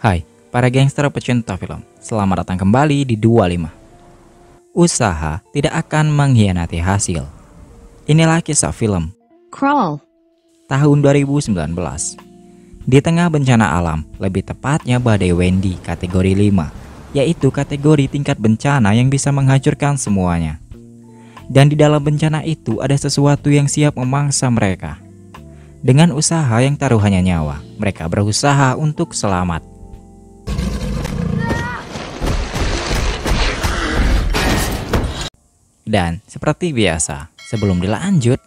Hai, para gangster pecinta film, selamat datang kembali di 25. Usaha tidak akan mengkhianati hasil. Inilah kisah film Crawl tahun 2019. Di tengah bencana alam, lebih tepatnya badai Wendy kategori 5, yaitu kategori tingkat bencana yang bisa menghancurkan semuanya. Dan di dalam bencana itu ada sesuatu yang siap memangsa mereka. Dengan usaha yang taruhannya nyawa, mereka berusaha untuk selamat. Dan seperti biasa, sebelum dilanjut,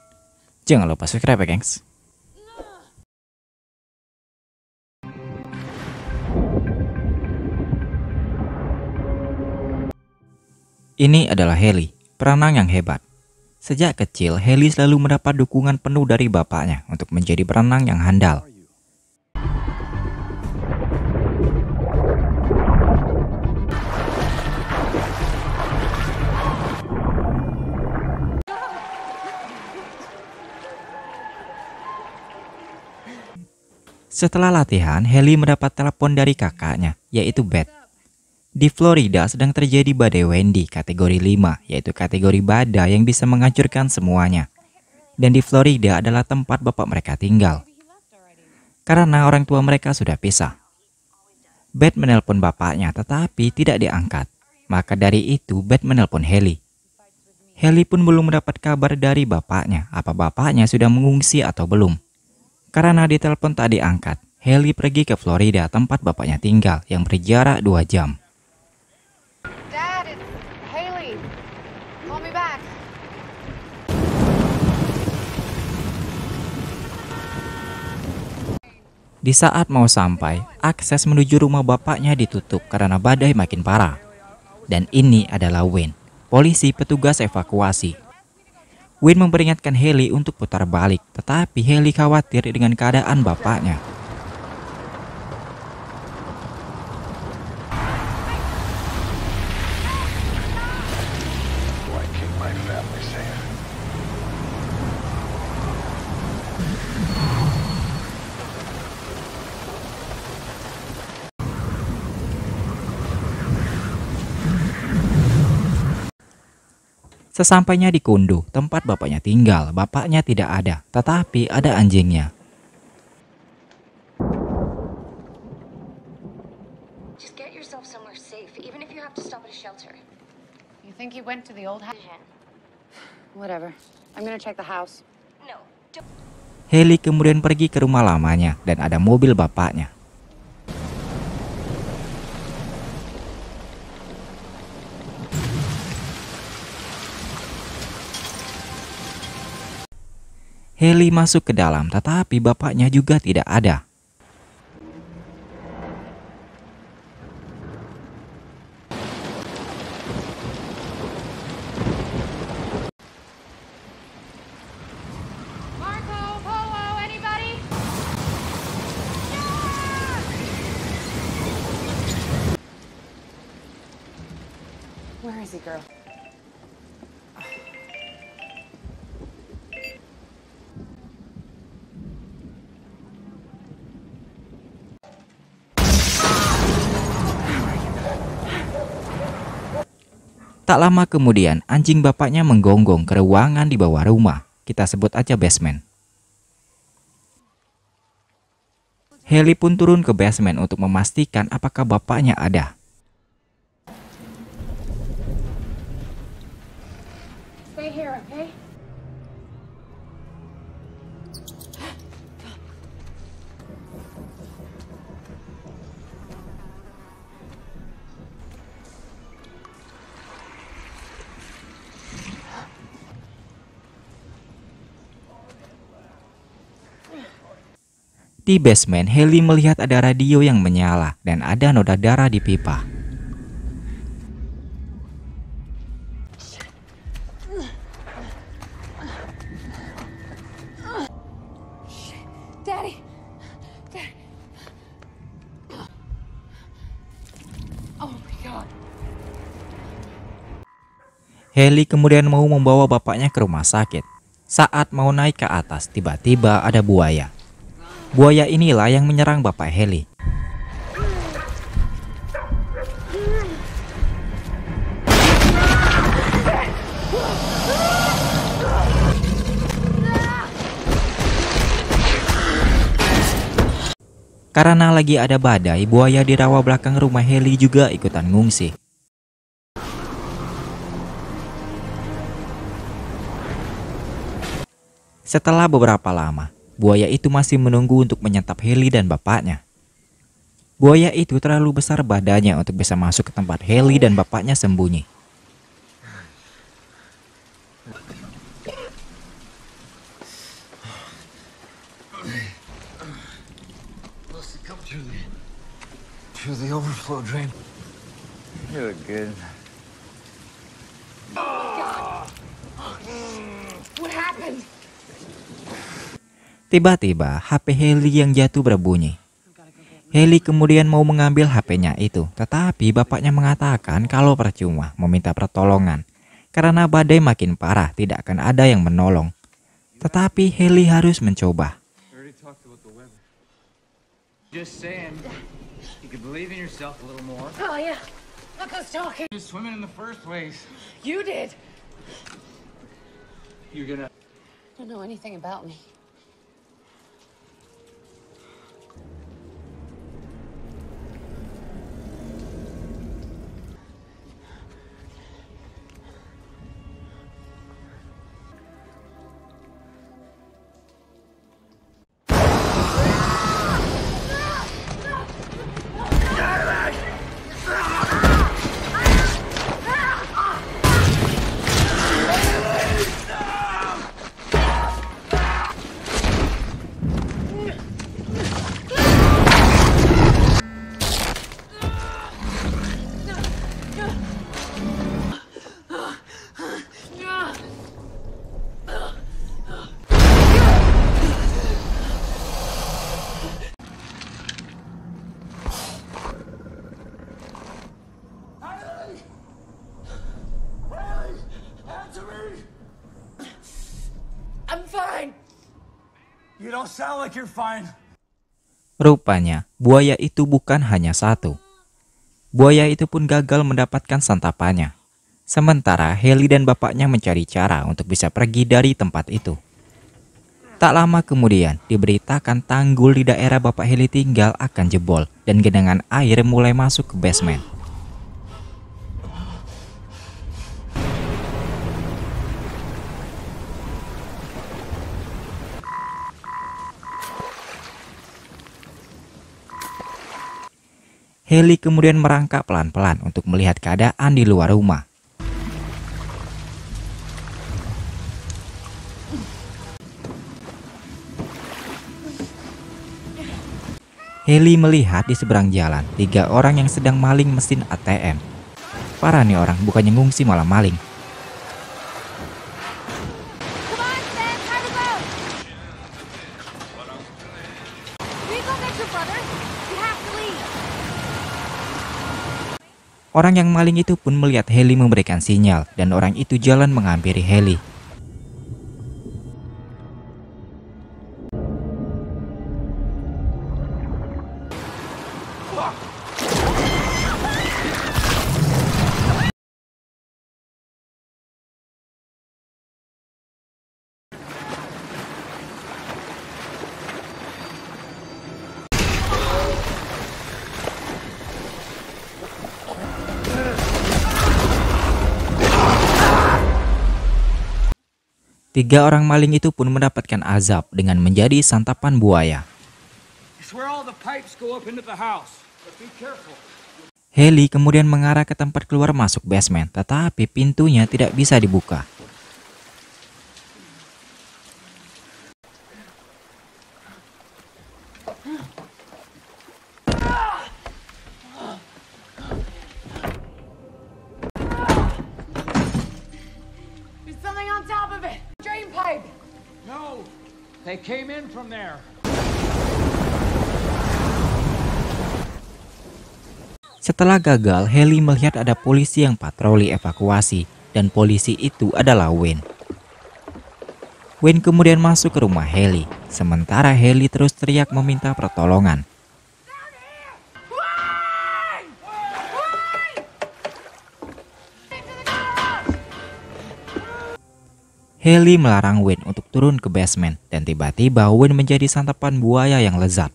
jangan lupa subscribe ya gengs. Ini adalah Haley, perenang yang hebat. Sejak kecil, Haley selalu mendapat dukungan penuh dari bapaknya untuk menjadi perenang yang handal. Setelah latihan, Haley mendapat telepon dari kakaknya, yaitu Beth. Di Florida sedang terjadi badai Wendy kategori 5, yaitu kategori badai yang bisa menghancurkan semuanya. Dan di Florida adalah tempat bapak mereka tinggal. Karena orang tua mereka sudah pisah. Beth menelpon bapaknya tetapi tidak diangkat. Maka dari itu Beth menelpon Haley. Haley pun belum mendapat kabar dari bapaknya, apa bapaknya sudah mengungsi atau belum. Karena ditelepon tak diangkat, Haley pergi ke Florida tempat bapaknya tinggal yang berjarak 2 jam. Dad, it's Haley. Call me back. Di saat mau sampai, akses menuju rumah bapaknya ditutup karena badai makin parah. Dan ini adalah Wayne, polisi petugas evakuasi. Wayne memperingatkan Haley untuk putar balik, tetapi Haley khawatir dengan keadaan bapaknya. Sesampainya di Kundo, tempat bapaknya tinggal, bapaknya tidak ada, tetapi ada anjingnya. Just get yourself somewhere safe, even if you have to stop at a shelter. You think he went to the old house? Whatever. I'm gonna check the house. No, don't. Haley kemudian pergi ke rumah lamanya dan ada mobil bapaknya. Haley masuk ke dalam, tetapi bapaknya juga tidak ada. Marco, Polo, anybody? Where is he, girl? Tak lama kemudian, anjing bapaknya menggonggong ke ruangan di bawah rumah. Kita sebut aja basement. Haley pun turun ke basement untuk memastikan apakah bapaknya ada. Stay here, okay? Di basement, Haley melihat ada radio yang menyala dan ada noda darah di pipa. Daddy. Daddy. Oh my God. Haley kemudian mau membawa bapaknya ke rumah sakit. Saat mau naik ke atas, tiba-tiba ada buaya. Buaya inilah yang menyerang bapak Haley. Karena lagi ada badai, buaya di rawa belakang rumah Haley juga ikutan ngungsi. Setelah beberapa lama, buaya itu masih menunggu untuk menyantap Haley dan bapaknya. Buaya itu terlalu besar badannya untuk bisa masuk ke tempat Haley dan bapaknya sembunyi. Through the overflow drain. You look good. What happened? Tiba-tiba HP Haley yang jatuh berbunyi. Haley kemudian mau mengambil HP-nya itu, tetapi bapaknya mengatakan kalau percuma meminta pertolongan. Karena badai makin parah, tidak akan ada yang menolong. Tetapi Haley harus mencoba. Just saying, you could believe in yourself a little more. Oh, yeah. Look who's talking. Just swimming in the first place. You did. You're gonna. Don't know anything about me. I'm fine. You don't sound like you're fine. Rupanya, buaya itu bukan hanya satu. Buaya itu pun gagal mendapatkan santapannya. Sementara Haley dan bapaknya mencari cara untuk bisa pergi dari tempat itu. Tak lama kemudian, diberitakan tanggul di daerah bapak Haley tinggal akan jebol dan genangan air mulai masuk ke basement. Haley kemudian merangkak pelan-pelan untuk melihat keadaan di luar rumah. Haley melihat di seberang jalan 3 orang yang sedang maling mesin ATM. Parah nih orang, bukannya ngungsi malah maling. Come on, Sam. Time to go. We go get your brother. We have to leave. Orang yang maling itu pun melihat Haley memberikan sinyal dan orang itu jalan menghampiri Haley. Tiga orang maling itu pun mendapatkan azab dengan menjadi santapan buaya. It's where all the pipes go up into the house. But be careful. Haley kemudian mengarah ke tempat keluar masuk basement, tetapi pintunya tidak bisa dibuka. There's something on top of it. Drain pipe. No, they came in from there. Setelah gagal, Haley melihat ada polisi yang patroli evakuasi, dan polisi itu adalah Wayne. Wayne kemudian masuk ke rumah Haley, sementara Haley terus teriak meminta pertolongan. Haley melarang Wayne untuk turun ke basement, dan tiba-tiba Wayne menjadi santapan buaya yang lezat.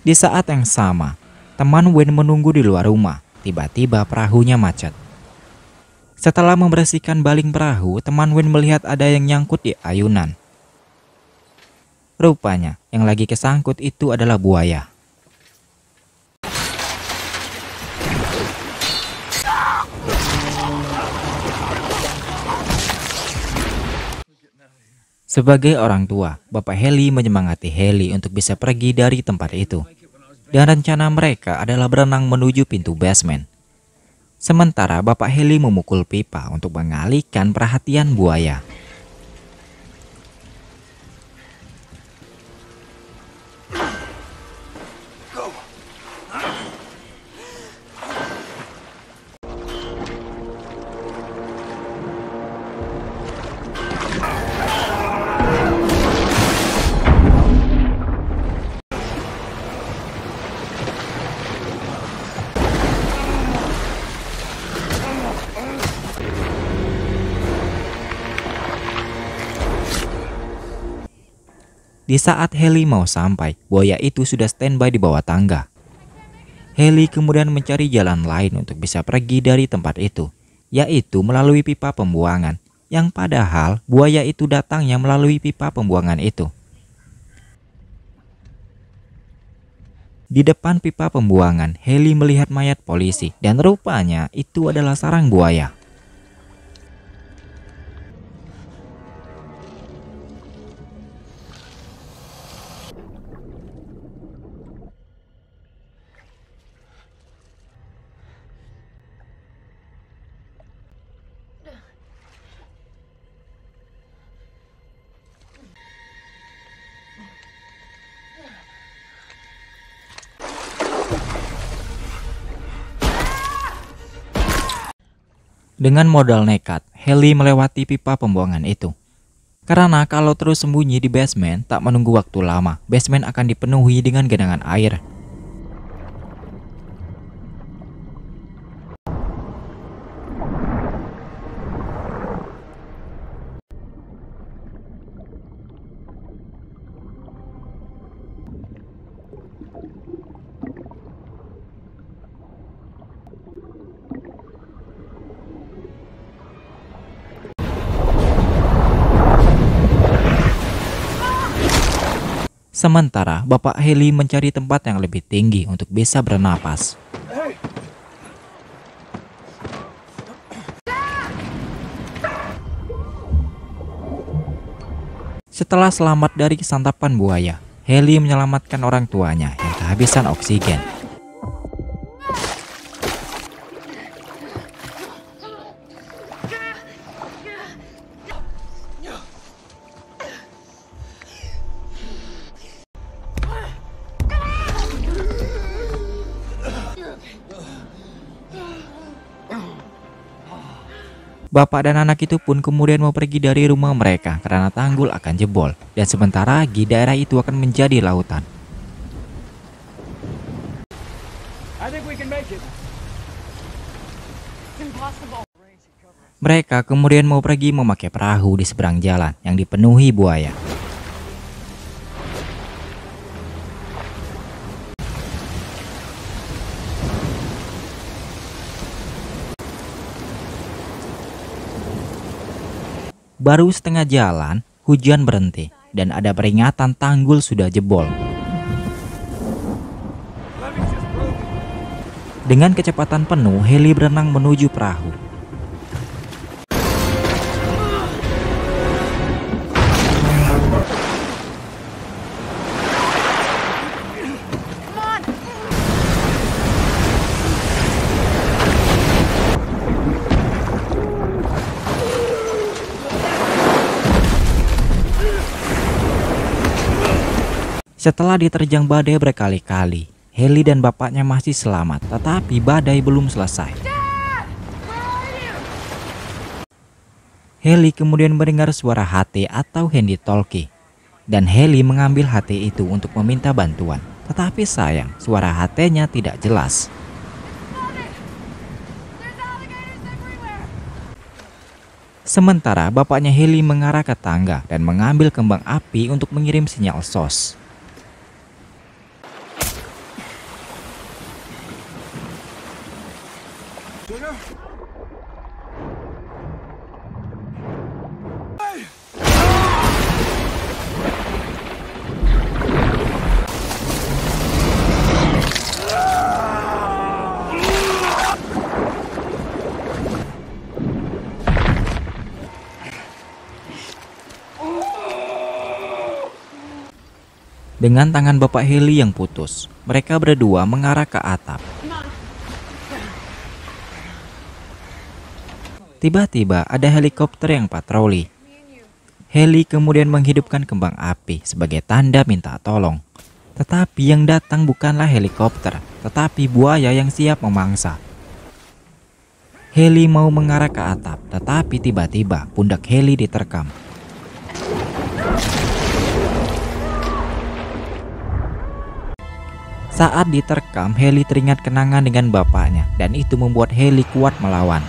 Di saat yang sama, teman Wayne menunggu di luar rumah. Tiba-tiba perahunya macet. Setelah membersihkan baling perahu, teman Wayne melihat ada yang nyangkut di ayunan. Rupanya, yang lagi kesangkut itu adalah buaya. Sebagai orang tua, Bapak Haley menyemangati Haley untuk bisa pergi dari tempat itu. Dan rencana mereka adalah berenang menuju pintu basement. Sementara Bapak Haley memukul pipa untuk mengalihkan perhatian buaya. Di saat Haley mau sampai, buaya itu sudah standby di bawah tangga. Haley kemudian mencari jalan lain untuk bisa pergi dari tempat itu, yaitu melalui pipa pembuangan, yang padahal buaya itu datangnya melalui pipa pembuangan itu. Di depan pipa pembuangan, Haley melihat mayat polisi dan rupanya itu adalah sarang buaya. Dengan modal nekat, Haley melewati pipa pembuangan itu. Karena kalau terus sembunyi di basement, tak menunggu waktu lama, basement akan dipenuhi dengan genangan air. Sementara Bapak Haley mencari tempat yang lebih tinggi untuk bisa bernapas. Setelah selamat dari santapan buaya, Haley menyelamatkan orang tuanya yang kehabisan oksigen. Bapak dan anak itu pun kemudian mau pergi dari rumah mereka karena tanggul akan jebol, dan sebentar lagi daerah itu akan menjadi lautan. Mereka kemudian mau pergi memakai perahu di seberang jalan yang dipenuhi buaya. Baru setengah jalan, hujan berhenti dan ada peringatan tanggul sudah jebol. Dengan kecepatan penuh, Haley berenang menuju perahu. Setelah diterjang badai berkali-kali, Haley dan bapaknya masih selamat, tetapi badai belum selesai. Haley kemudian mendengar suara HT atau handy talkie, dan Haley mengambil HT itu untuk meminta bantuan. Tetapi sayang, suara HT-nya tidak jelas. Sementara bapaknya Haley mengarah ke tangga dan mengambil kembang api untuk mengirim sinyal SOS. Dengan tangan bapak Haley yang putus, mereka berdua mengarah ke atap. Tiba-tiba ada helikopter yang patroli. Haley kemudian menghidupkan kembang api sebagai tanda minta tolong. Tetapi yang datang bukanlah helikopter, tetapi buaya yang siap memangsa. Haley mau mengarah ke atap, tetapi tiba-tiba pundak Haley diterkam. Saat diterkam, Haley teringat kenangan dengan bapaknya dan itu membuat Haley kuat melawan.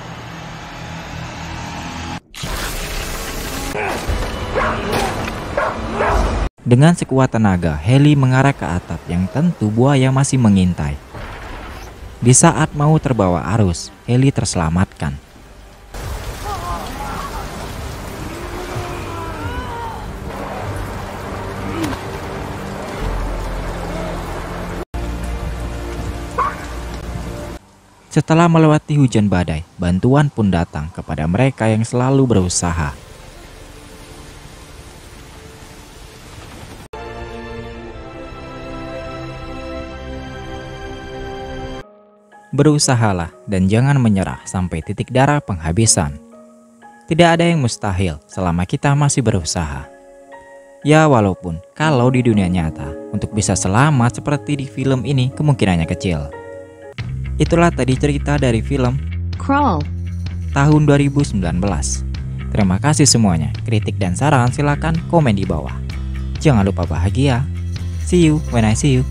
Dengan sekuat tenaga, Haley mengarah ke atap yang tentu buaya masih mengintai. Di saat mau terbawa arus, Haley terselamatkan. Setelah melewati hujan badai, bantuan pun datang kepada mereka yang selalu berusaha. Berusahalah dan jangan menyerah sampai titik darah penghabisan. Tidak ada yang mustahil selama kita masih berusaha. Ya walaupun kalau di dunia nyata untuk bisa selamat seperti di film ini kemungkinannya kecil. Itulah tadi cerita dari film Crawl. tahun 2019. Terima kasih semuanya. Kritik dan saran silakan komen di bawah. Jangan lupa bahagia. See you when I see you.